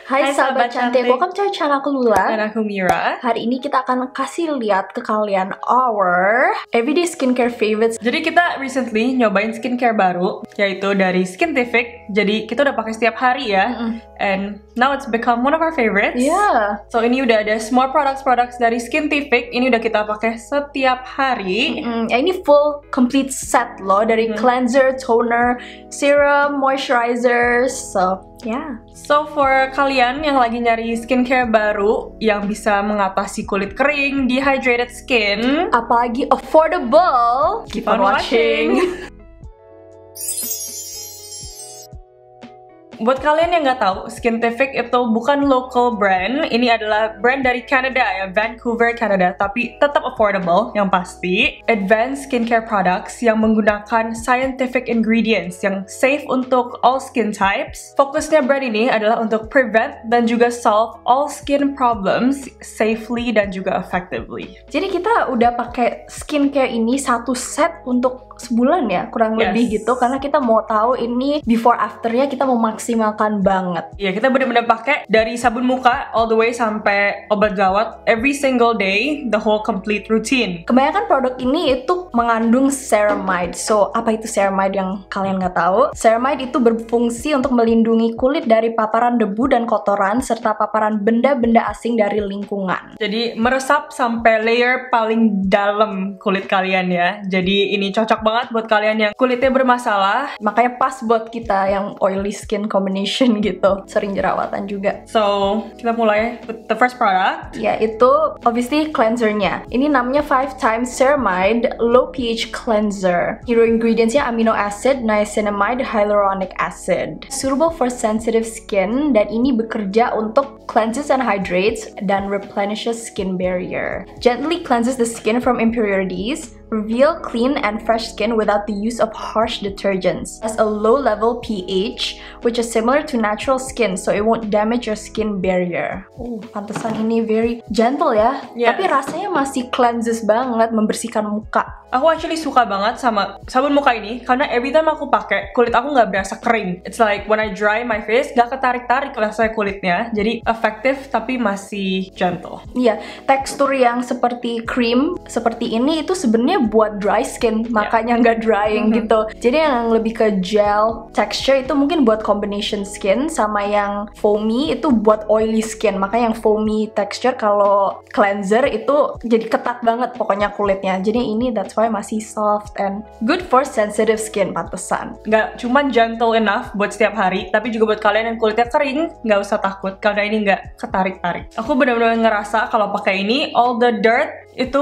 Hai sahabat cantik, welcome to channel aku Lula. Dan aku Mira. Hari ini kita akan kasih lihat ke kalian our everyday skincare favorites. Jadi kita recently nyobain skincare baru, yaitu dari Skintific. Jadi kita udah pakai setiap hari ya. And now it's become one of our favorites. Yeah. So ini udah ada semua products dari Skintific. Ini udah kita pakai setiap hari. Ini full complete set loh, dari cleanser, toner, serum, moisturizer. So yeah. So for kalian yang lagi nyari skincare baru yang bisa mengatasi kulit kering, dehydrated skin, apalagi affordable, keep on watching. Buat kalian yang nggak tahu, Skintific itu bukan local brand. Ini adalah brand dari Canada ya, Vancouver, Canada. Tapi tetap affordable, yang pasti. Advanced skincare products yang menggunakan scientific ingredients yang safe untuk all skin types. Fokusnya brand ini adalah untuk prevent dan juga solve all skin problems safely dan juga effectively. Jadi kita udah pakai skincare ini satu set untuk sebulan ya, kurang lebih gitu. Karena kita mau tahu ini before afternya kita mau maksimalkan banget. Ya, kita bener-bener pakai dari sabun muka all the way sampai obat gawat every single day, the whole complete routine. Kebanyakan produk ini itu mengandung ceramide. So, apa itu ceramide yang kalian nggak tahu? Ceramide itu berfungsi untuk melindungi kulit dari paparan debu dan kotoran serta paparan benda-benda asing dari lingkungan. Jadi meresap sampai layer paling dalam kulit kalian ya. Jadi ini cocok banget buat kalian yang kulitnya bermasalah. Makanya pas buat kita yang oily skin combination gitu, sering jerawatan juga. So, kita mulai with the first product. Ya, itu obviously cleansernya. Ini namanya 5 times ceramide low pH cleanser. Hero ingredientsnya amino acid, niacinamide, hyaluronic acid. Suitable for sensitive skin, dan ini bekerja untuk cleanses and hydrates dan replenishes skin barrier. Gently cleanses the skin from impurities. Reveal clean and fresh skin without the use of harsh detergents. Has a low level pH, which is similar to natural skin, so it won't damage your skin barrier. Pantesan ini very gentle ya. Yes. Tapi rasanya masih cleanses banget, membersihkan muka. Aku actually suka banget sama sabun muka ini karena every time aku pakai, kulit aku nggak berasa kering. It's like when I dry my face, nggak ketarik-tarik rasanya kulitnya. Jadi efektif tapi masih gentle. Iya, tekstur yang seperti cream seperti ini itu sebenarnya buat dry skin, makanya nggak drying gitu. Jadi yang lebih ke gel texture itu mungkin buat combination skin, sama yang foamy itu buat oily skin. Makanya yang foamy texture kalau cleanser itu jadi ketat banget pokoknya kulitnya. Jadi ini that's why masih soft and good for sensitive skin, pantesan. Nggak cuman gentle enough buat setiap hari, tapi juga buat kalian yang kulitnya kering, nggak usah takut karena ini nggak ketarik-tarik. Aku benar-benar ngerasa kalau pakai ini, all the dirt itu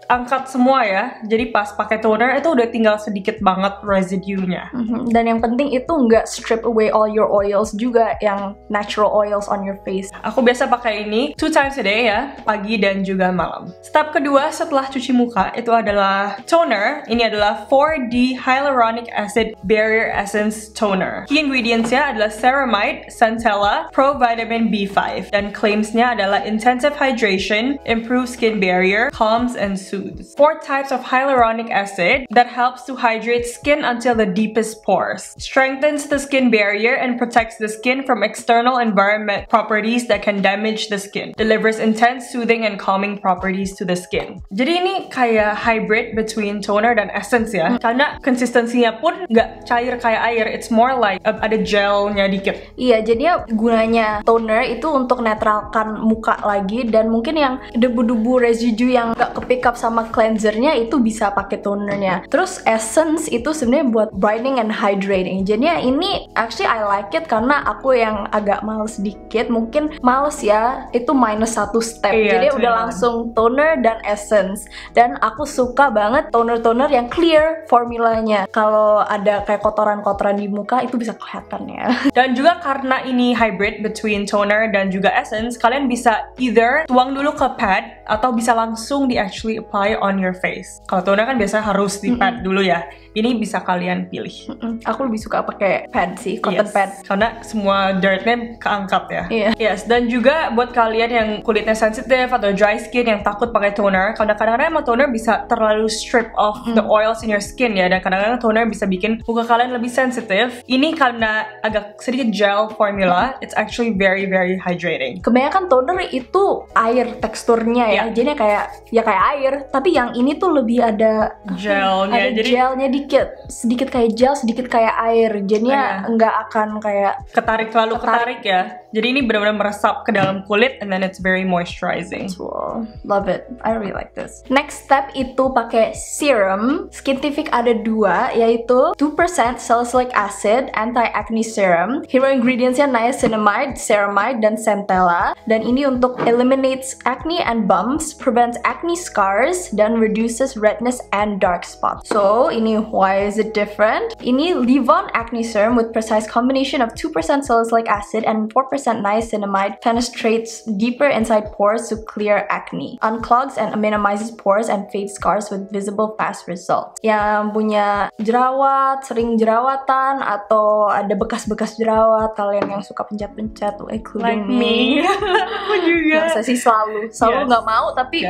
angkat semua ya. Jadi pas pakai toner itu udah tinggal sedikit banget residue-nya. Dan yang penting itu nggak strip away all your oils juga, yang natural oils on your face. Aku biasa pakai ini 2 times a day ya, pagi dan juga malam. Step kedua setelah cuci muka itu adalah toner. Ini adalah 4D Hyaluronic Acid Barrier Essence Toner. Key ingredientsnya adalah ceramide, centella, provitamin B5. Dan claimsnya adalah intensive hydration, improve skin barrier, calms and soothes. 4 types of hyaluronic acid that helps to hydrate skin until the deepest pores, strengthens the skin barrier and protects the skin from external environment properties that can damage the skin, delivers intense soothing and calming properties to the skin. Jadi ini kayak hybrid between toner dan essence ya, karena konsistensinya pun nggak cair kayak air, it's more like ada gelnya dikit. Iya, jadi gunanya toner itu untuk netralkan muka lagi, dan mungkin yang debu-debu residue yang nggak kepick up sama cleansernya itu bisa pakai tonernya. Terus essence itu sebenarnya buat brightening and hydrating. Jadi ini actually I like it karena aku yang agak males dikit, mungkin males ya, itu minus 1 step. Jadi udah langsung toner dan essence. Dan aku suka banget toner-toner yang clear formulanya. Kalau ada kayak kotoran-kotoran di muka itu bisa kelihatan ya. Dan juga karena ini hybrid between toner dan juga essence, kalian bisa either tuang dulu ke pad atau bisa langsung langsung di actually apply on your face. Kalau toner kan biasanya harus di pad dulu ya. Ini bisa kalian pilih. Aku lebih suka pakai pad sih, cotton pad. Karena semua dirtnya keangkat ya. Iya. Yes, dan juga buat kalian yang kulitnya sensitif atau dry skin yang takut pakai toner, karena kadang-kadang emang toner bisa terlalu strip off the oils in your skin ya, dan kadang-kadang toner bisa bikin muka kalian lebih sensitif. Ini karena agak sedikit gel formula, it's actually very hydrating. Kebanyakan toner itu air teksturnya ya, jadinya kayak air, tapi yang ini tuh lebih ada gelnya, jadi gelnya sedikit kayak gel, sedikit kayak air, jadinya nggak akan kayak ketarik ya. Jadi ini benar-benar meresap ke dalam kulit, and then it's very moisturizing. Cool. Love it. I really like this. Next step itu pakai serum. Skintific ada 2, yaitu 2% salicylic acid anti-acne serum. Hero ingredientsnya niacinamide, ceramide, dan centella. Dan ini untuk eliminates acne and bumps, prevents acne scars, dan reduces redness and dark spots. So ini why is it different? Ini Livon acne serum with precise combination of 2% salicylic acid and 4% niacinamide penetrates deeper inside pores to clear acne, unclogs and minimizes pores and fades scars with visible fast results. Yang punya jerawat, sering jerawatan, atau ada bekas-bekas jerawat, kalian yang suka pencet-pencet, including like me. Aku juga. Saya sih selalu nggak mau, tapi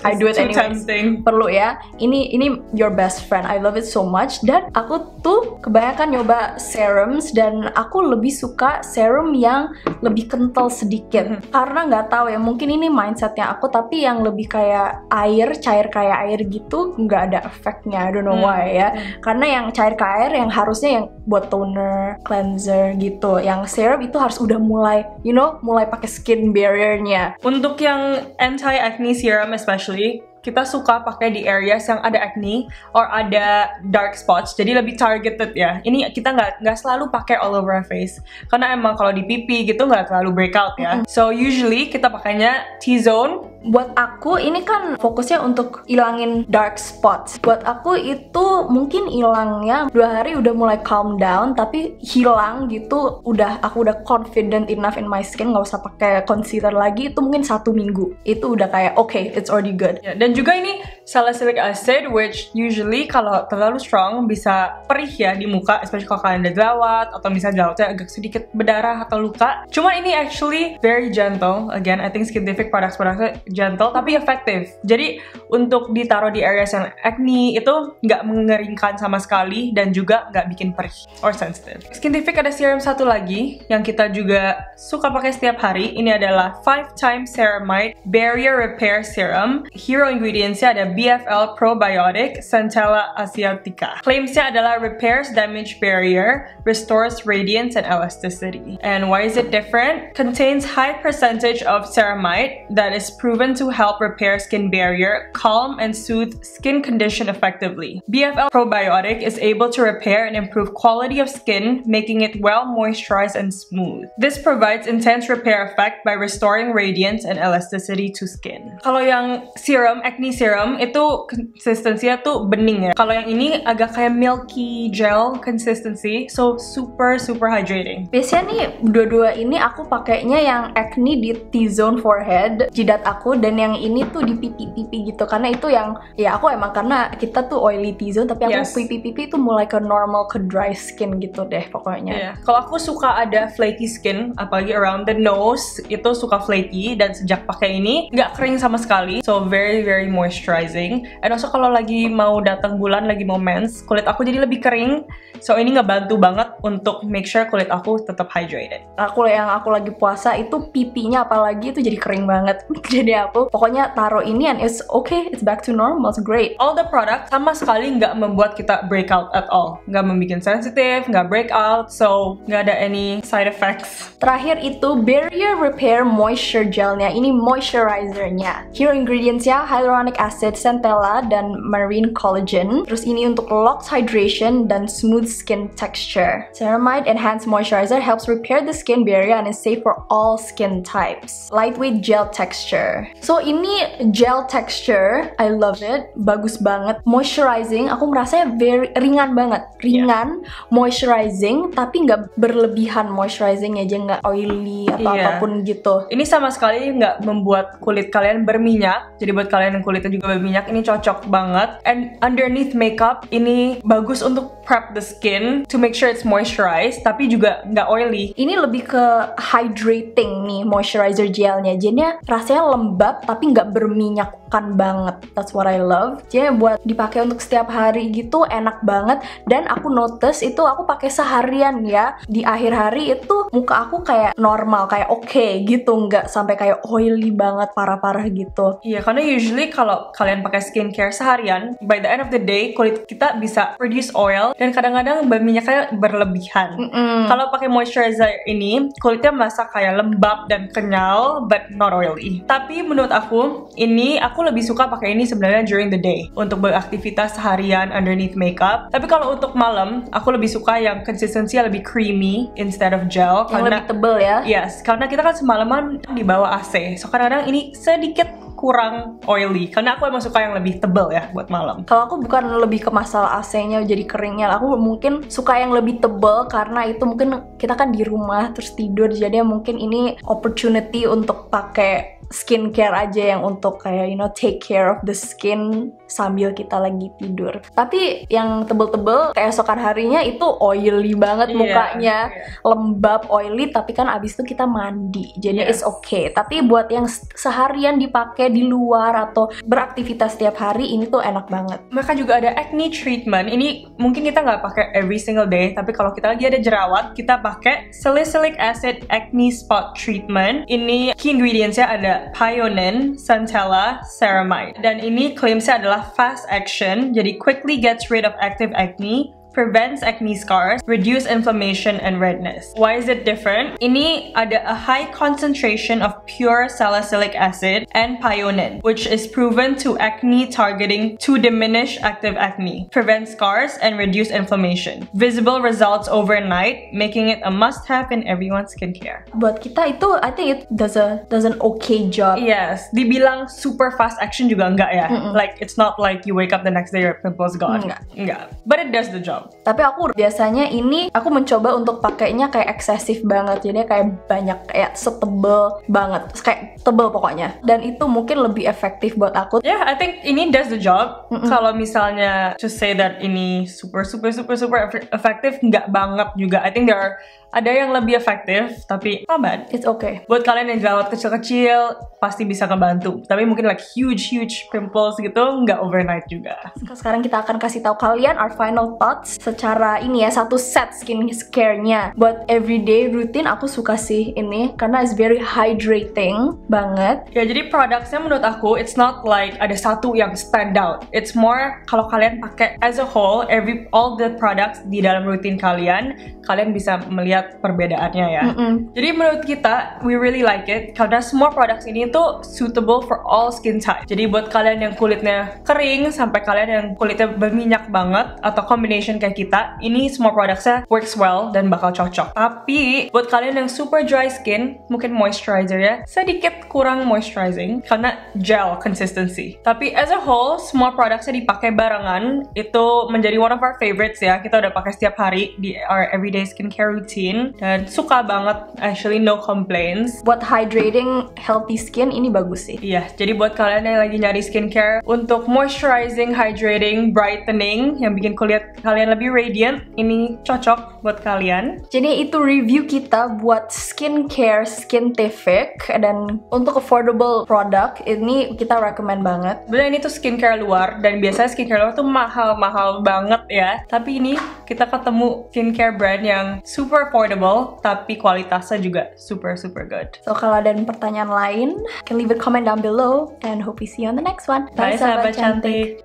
I do it anyways. Perlu ya. Ini your best friend. I love it so much. Dan aku tuh kebanyakan nyoba serums, dan aku lebih suka serum yang lebih kental sedikit. Karena nggak tahu ya, mungkin ini mindsetnya aku, tapi yang lebih kayak air, cair kayak air gitu, nggak ada efeknya. I don't know why ya. Karena yang cair kayak air, yang harusnya yang buat toner, cleanser gitu. Yang serum itu harus udah mulai pakai skin barrier-nya. Untuk yang anti-acne serum especially, kita suka pakai di areas yang ada acne or ada dark spots, jadi lebih targeted ya. Ini kita nggak selalu pakai all over our face, karena emang kalau di pipi gitu nggak terlalu breakout ya. So usually kita pakainya T-zone. Buat aku ini kan fokusnya untuk ilangin dark spots. Buat aku itu mungkin hilangnya 2 hari udah mulai calm down, tapi hilang gitu aku udah confident enough in my skin, nggak usah pakai concealer lagi, itu mungkin 1 minggu itu udah kayak okay, it's already good. Dan juga ini salicylic acid, which usually kalau terlalu strong bisa perih ya di muka, especially kalau kalian ada jerawat atau misalnya jerawatnya agak sedikit berdarah atau luka. Cuman ini actually very gentle. Again, I think Skintific products-produknya gentle tapi efektif. Jadi untuk ditaruh di areas yang acne itu nggak mengeringkan sama sekali, dan juga nggak bikin perih or sensitive. Skintific ada serum satu lagi yang kita juga suka pakai setiap hari. Ini adalah 5 times ceramide barrier repair serum. Hero ingredientsnya ada BFL probiotic, Centella asiatica. Claimsnya adalah repairs damage barrier, restores radiance and elasticity. And why is it different? Contains high percentage of ceramide that is proven to help repair skin barrier, calm and soothe skin condition effectively. BFL probiotic is able to repair and improve quality of skin, making it well moisturized and smooth. This provides intense repair effect by restoring radiance and elasticity to skin. Kalau yang serum, acne serum, itu konsistensinya tuh bening ya. Kalau yang ini agak kayak milky gel consistency, so super hydrating. Biasanya nih dua-dua ini aku pakainya yang acne di T-zone forehead, jidat aku, dan yang ini tuh di pipi-pipi gitu. Karena itu yang ya aku emang, karena kita tuh oily T-zone, tapi aku pipi-pipi tuh mulai ke normal, ke dry skin gitu deh pokoknya. Kalau aku suka ada flaky skin, apalagi around the nose itu suka flaky, dan sejak pakai ini nggak kering sama sekali, so very moisturizing. And also kalau lagi mau datang bulan, lagi mau mens, kulit aku jadi lebih kering, so ini ngebantu banget untuk make sure kulit aku tetap hydrated. Aku lagi puasa itu pipinya apalagi itu jadi kering banget. Jadi aku pokoknya taruh ini and it's okay, it's back to normal, it's great. All the product sama sekali nggak membuat kita breakout at all, nggak membuat sensitive, nggak breakout, so nggak ada any side effects. Terakhir itu barrier repair moisture gelnya, ini moisturizernya. Hero ingredientsnya hyaluronic acid, centella dan marine collagen. Terus ini untuk locked hydration dan smooth skin texture. Ceramide Enhanced Moisturizer helps repair the skin barrier and is safe for all skin types. Lightweight gel texture. So ini gel texture, I love it. Bagus banget. Moisturizing, aku merasanya very ringan banget. Ringan, moisturizing, tapi nggak berlebihan moisturizing aja, nggak oily atau apapun gitu. Ini sama sekali nggak membuat kulit kalian berminyak. Jadi buat kalian yang kulitnya juga berminyak, ini cocok banget. And underneath makeup, ini bagus untuk prep the skin to make sure it's moisturized, tapi juga nggak oily. Ini lebih ke hydrating nih moisturizer gelnya. Jadinya rasanya lembab tapi nggak berminyakkan banget. That's what I love. Jadi buat dipakai untuk setiap hari gitu enak banget. Dan aku notice itu aku pakai seharian ya. Di akhir hari itu muka aku kayak normal, kayak oke gitu, nggak sampai kayak oily banget parah-parah gitu. Iya, karena usually kalau kalian pakai skincare seharian, by the end of the day kulit kita bisa produce oil dan kadang-kadang minyaknya berlebihan. Kalau pakai moisturizer ini, kulitnya merasa kayak lembab dan kenyal, but not oily. Tapi menurut aku, aku lebih suka pakai ini sebenarnya during the day untuk beraktivitas seharian underneath makeup. Tapi kalau untuk malam, aku lebih suka yang konsistensinya lebih creamy instead of gel. Yang lebih tebel ya? Yes, karena kita kan semalaman di bawah AC. So kadang-kadang ini sedikit kurang oily, karena aku emang suka yang lebih tebel ya buat malam. Kalau aku bukan lebih ke masalah AC-nya jadi keringnya, aku mungkin suka yang lebih tebel karena itu mungkin kita kan di rumah terus tidur, jadi mungkin ini opportunity untuk pakai skincare aja yang untuk kayak take care of the skin sambil kita lagi tidur. Tapi yang tebel-tebel keesokan harinya itu oily banget mukanya, lembab, oily, tapi kan abis itu kita mandi, jadi it's okay. Tapi buat yang seharian dipakai di luar atau beraktivitas setiap hari, ini tuh enak banget. Mereka juga ada acne treatment. Ini mungkin kita nggak pakai every single day, tapi kalau kita lagi ada jerawat, kita pakai salicylic acid acne spot treatment. Ini key ingredientsnya ada Pionin, Centella, Ceramide. Dan ini claimsnya adalah fast action, jadi quickly gets rid of active acne, prevents acne scars, reduce inflammation and redness. Why is it different? Ini ada a high concentration of pure salicylic acid and pionin, which is proven to acne targeting to diminish active acne, prevent scars, and reduce inflammation. Visible results overnight, making it a must-have in everyone's skincare. Buat kita itu, I think it does an okay job. Yes, dibilang super fast action juga enggak ya. Like, it's not like you wake up the next day your pimples gone. Enggak. But it does the job. Tapi aku biasanya aku mencoba untuk pakainya kayak eksesif banget, jadi kayak banyak, kayak setebel banget, kayak tebel pokoknya. Dan itu mungkin lebih efektif buat aku. Yeah, I think ini does the job. Kalau misalnya to say that ini super effective, nggak banget juga. I think ada yang lebih efektif, tapi not bad. It's okay. Buat kalian yang jerawat kecil-kecil, pasti bisa ngebantu. Tapi mungkin like huge pimples gitu, nggak overnight juga. Sekarang kita akan kasih tahu kalian our final thoughts secara ini ya, satu set skincare-nya. Buat everyday routine, aku suka sih ini, karena it's very hydrating banget. Ya, jadi produknya menurut aku, it's not like ada satu yang stand out. It's more, kalau kalian pakai as a whole, all the products di dalam rutin kalian bisa melihat perbedaannya ya. Jadi menurut kita, we really like it karena semua produk ini tuh suitable for all skin type. Jadi buat kalian yang kulitnya kering sampai kalian yang kulitnya berminyak banget atau combination kayak kita, ini semua produknya works well dan bakal cocok. Tapi buat kalian yang super dry skin, mungkin moisturizer ya sedikit kurang moisturizing karena gel consistency. Tapi as a whole, semua produknya dipakai barengan, itu menjadi one of our favorites ya. Kita udah pakai setiap hari di our everyday skincare routine dan suka banget, actually no complaints. Buat hydrating healthy skin ini bagus sih. Iya, jadi buat kalian yang lagi nyari skincare untuk moisturizing, hydrating, brightening yang bikin kulit kalian lebih radiant, ini cocok buat kalian. Jadi itu review kita buat skincare Skintific, dan untuk affordable product ini kita recommend banget. Sebenarnya ini tuh skincare luar, dan biasanya skincare luar tuh mahal-mahal banget ya. Tapi ini kita ketemu skincare brand yang super affordable, tapi kualitasnya juga super good. So kalau ada pertanyaan lain, can leave a comment down below, and hope we see you on the next one. Bye sahabat cantik.